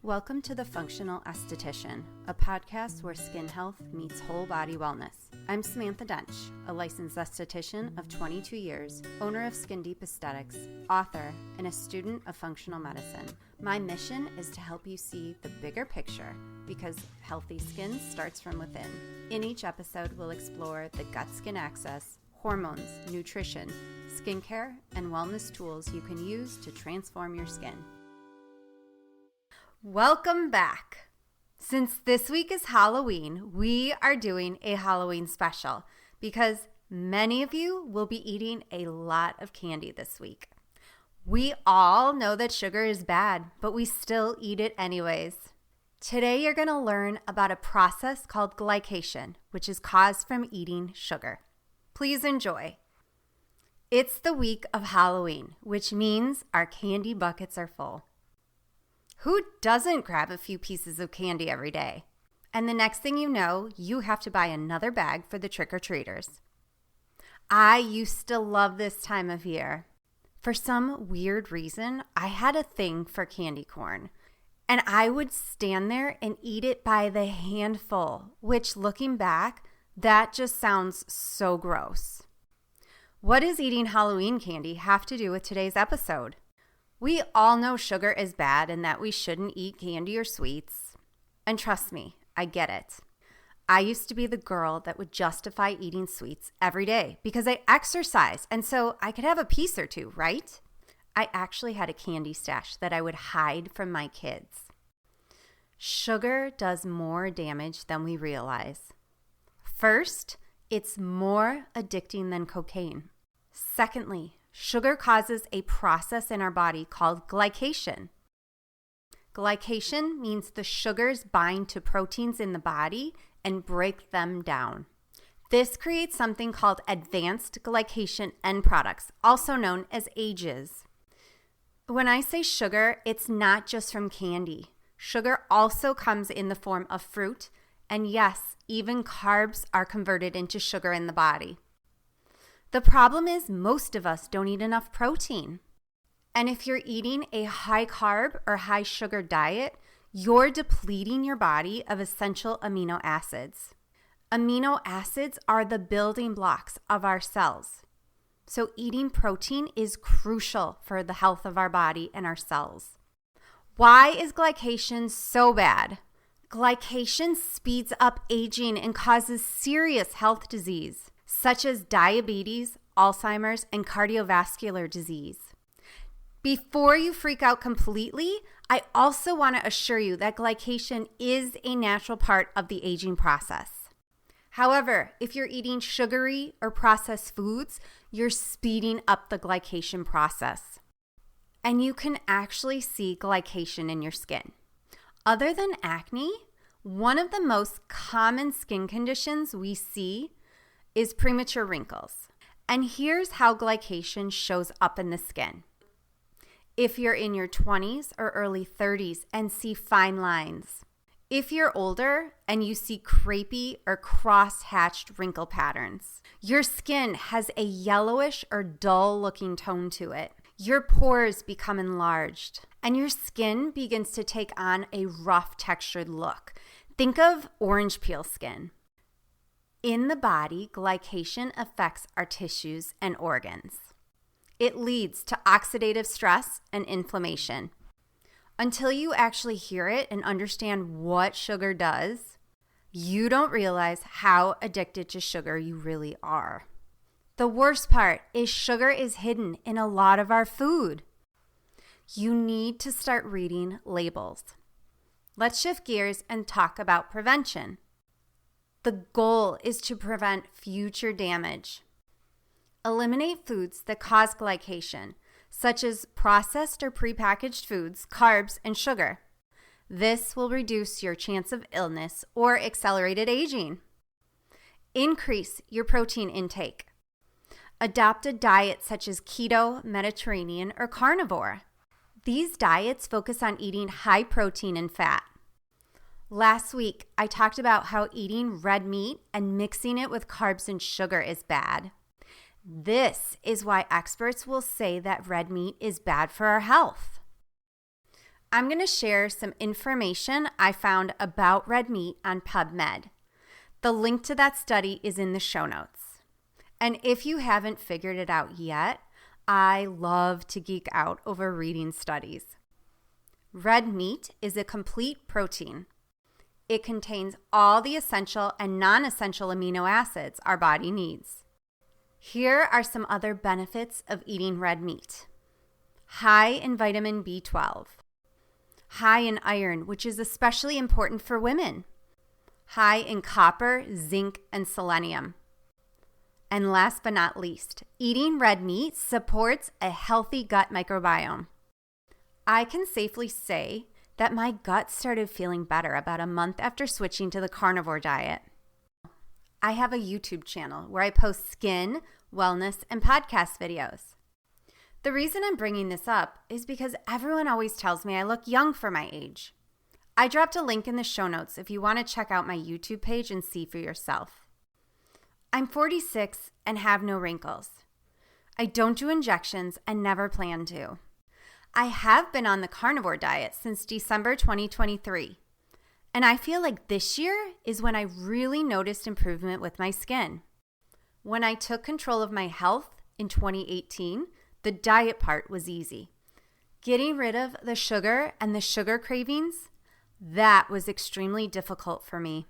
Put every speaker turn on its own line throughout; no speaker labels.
Welcome to The Functional Esthetician, a podcast where skin health meets whole body wellness. I'm Samantha Dench, a licensed esthetician of 22 years, owner of Skin Deep Aesthetics, author, and a student of functional medicine. My mission is to help you see the bigger picture because healthy skin starts from within. In each episode, we'll explore the gut-skin axis, hormones, nutrition, skincare, and wellness tools you can use to transform your skin. Welcome back. Since this week is Halloween, we are doing a Halloween special because many of you will be eating a lot of candy this week. We all know that sugar is bad, but we still eat it anyways. Today you're going to learn about a process called glycation, which is caused from eating sugar. Please enjoy. It's the week of Halloween, which means our candy buckets are full. Who doesn't grab a few pieces of candy every day? And the next thing you know, you have to buy another bag for the trick-or-treaters. I used to love this time of year. For some weird reason, I had a thing for candy corn. And I would stand there and eat it by the handful, which looking back, that just sounds so gross. What does eating Halloween candy have to do with today's episode? We all know sugar is bad and that we shouldn't eat candy or sweets. And trust me, I get it. I used to be the girl that would justify eating sweets every day because I exercise and so I could have a piece or two, right? I actually had a candy stash that I would hide from my kids. Sugar does more damage than we realize. First, it's more addicting than cocaine. Secondly, sugar causes a process in our body called glycation. Glycation means the sugars bind to proteins in the body and break them down. This creates something called Advanced Glycation End Products, also known as AGEs. When I say sugar, it's not just from candy. Sugar also comes in the form of fruit, and yes, even carbs are converted into sugar in the body. The problem is most of us don't eat enough protein. And if you're eating a high carb or high sugar diet, you're depleting your body of essential amino acids. Amino acids are the building blocks of our cells. So eating protein is crucial for the health of our body and our cells. Why is glycation so bad? Glycation speeds up aging and causes serious health disease, such as diabetes, Alzheimer's, and cardiovascular disease. Before you freak out completely, I also want to assure you that glycation is a natural part of the aging process. However, if you're eating sugary or processed foods, you're speeding up the glycation process. And you can actually see glycation in your skin. Other than acne, one of the most common skin conditions we see is premature wrinkles. And here's how glycation shows up in the skin. If you're in your 20s or early 30s and see fine lines. If you're older and you see crepey or cross-hatched wrinkle patterns. Your skin has a yellowish or dull-looking tone to it. Your pores become enlarged and your skin begins to take on a rough textured look. Think of orange peel skin. In the body, glycation affects our tissues and organs. It leads to oxidative stress and inflammation. Until you actually hear it and understand what sugar does, you don't realize how addicted to sugar you really are. The worst part is sugar is hidden in a lot of our food. You need to start reading labels. Let's shift gears and talk about prevention. The goal is to prevent future damage. Eliminate foods that cause glycation, such as processed or prepackaged foods, carbs, and sugar. This will reduce your chance of illness or accelerated aging. Increase your protein intake. Adopt a diet such as Keto, Mediterranean, or Carnivore. These diets focus on eating high protein and fat. Last week, I talked about how eating red meat and mixing it with carbs and sugar is bad. This is why experts will say that red meat is bad for our health. I'm going to share some information I found about red meat on PubMed. The link to that study is in the show notes. And if you haven't figured it out yet, I love to geek out over reading studies. Red meat is a complete protein. It contains all the essential and non-essential amino acids our body needs. Here are some other benefits of eating red meat. High in vitamin B12. High in iron, which is especially important for women. High in copper, zinc, and selenium. And last but not least, eating red meat supports a healthy gut microbiome. I can safely say that my gut started feeling better about a month after switching to the carnivore diet. I have a YouTube channel where I post skin, wellness, and podcast videos. The reason I'm bringing this up is because everyone always tells me I look young for my age. I dropped a link in the show notes if you want to check out my YouTube page and see for yourself. I'm 46 and have no wrinkles. I don't do injections and never plan to. I have been on the carnivore diet since December 2023, and I feel like this year is when I really noticed improvement with my skin. When I took control of my health in 2018, the diet part was easy. Getting rid of the sugar and the sugar cravings, that was extremely difficult for me.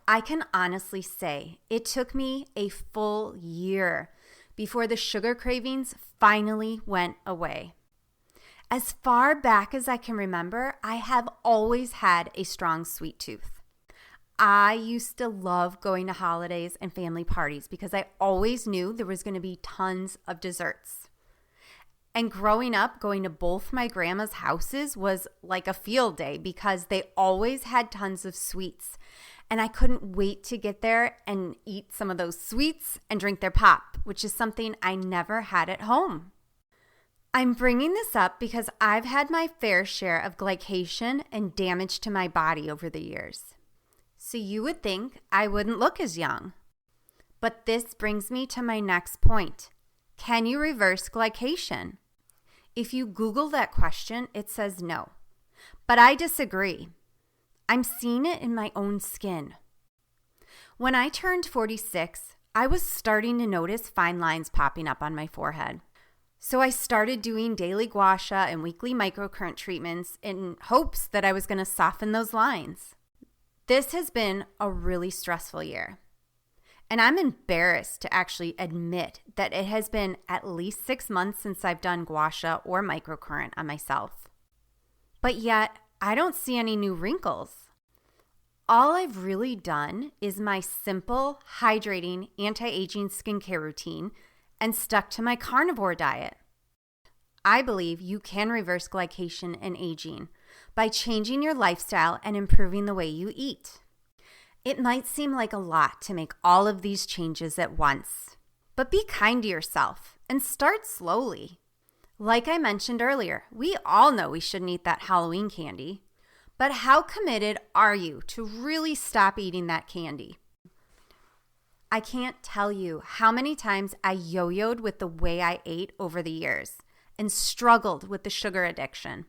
I can honestly say it took me a full year before the sugar cravings finally went away. As far back as I can remember, I have always had a strong sweet tooth. I used to love going to holidays and family parties because I always knew there was going to be tons of desserts. And growing up, going to both my grandma's houses was like a field day because they always had tons of sweets. And I couldn't wait to get there and eat some of those sweets and drink their pop, which is something I never had at home. I'm bringing this up because I've had my fair share of glycation and damage to my body over the years. So you would think I wouldn't look as young. But this brings me to my next point. Can you reverse glycation? If you Google that question, it says no. But I disagree. I'm seeing it in my own skin. When I turned 46, I was starting to notice fine lines popping up on my forehead. So I started doing daily gua sha and weekly microcurrent treatments in hopes that I was going to soften those lines. This has been a really stressful year. And I'm embarrassed to actually admit that it has been at least 6 months since I've done gua sha or microcurrent on myself. But yet, I don't see any new wrinkles. All I've really done is my simple, hydrating, anti-aging skincare routine and stuck to my carnivore diet. I believe you can reverse glycation and aging by changing your lifestyle and improving the way you eat. It might seem like a lot to make all of these changes at once, but be kind to yourself and start slowly. Like I mentioned earlier, we all know we shouldn't eat that Halloween candy, but how committed are you to really stop eating that candy? I can't tell you how many times I yo-yoed with the way I ate over the years and struggled with the sugar addiction.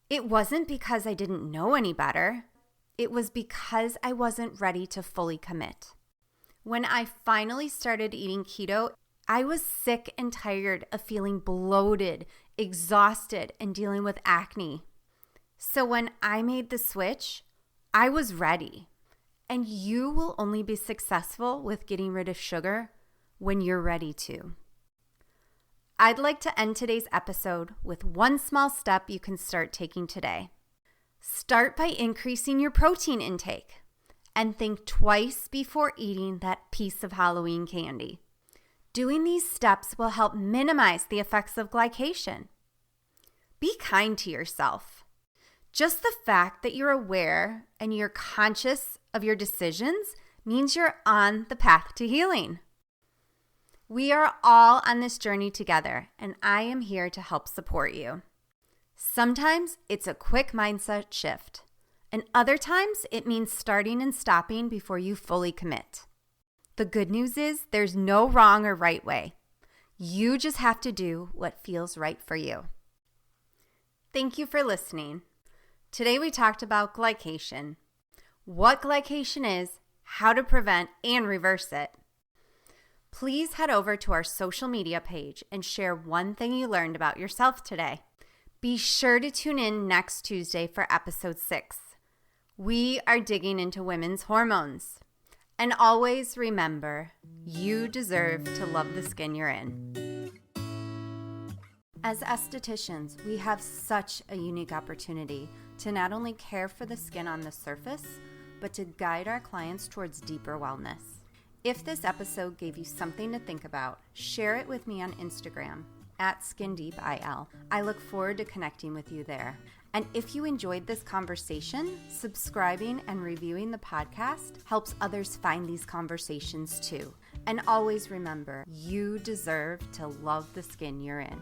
It wasn't because I didn't know any better. It was because I wasn't ready to fully commit. When I finally started eating keto, I was sick and tired of feeling bloated, exhausted, and dealing with acne. So when I made the switch, I was ready. And you will only be successful with getting rid of sugar when you're ready to. I'd like to end today's episode with one small step you can start taking today. Start by increasing your protein intake and think twice before eating that piece of Halloween candy. Doing these steps will help minimize the effects of glycation. Be kind to yourself. Just the fact that you're aware and you're conscious of your decisions means you're on the path to healing. We are all on this journey together, and I am here to help support you. Sometimes it's a quick mindset shift, and other times it means starting and stopping before you fully commit. The good news is there's no wrong or right way. You just have to do what feels right for you. Thank you for listening. Today we talked about glycation, what glycation is, how to prevent and reverse it. Please head over to our social media page and share one thing you learned about yourself today. Be sure to tune in next Tuesday for episode 6. We are digging into women's hormones. And always remember, you deserve to love the skin you're in. As estheticians, we have such a unique opportunity to not only care for the skin on the surface, but to guide our clients towards deeper wellness. If this episode gave you something to think about, share it with me on Instagram @SkinDeepIL. I look forward to connecting with you there. And if you enjoyed this conversation, subscribing and reviewing the podcast helps others find these conversations too. And always remember, you deserve to love the skin you're in.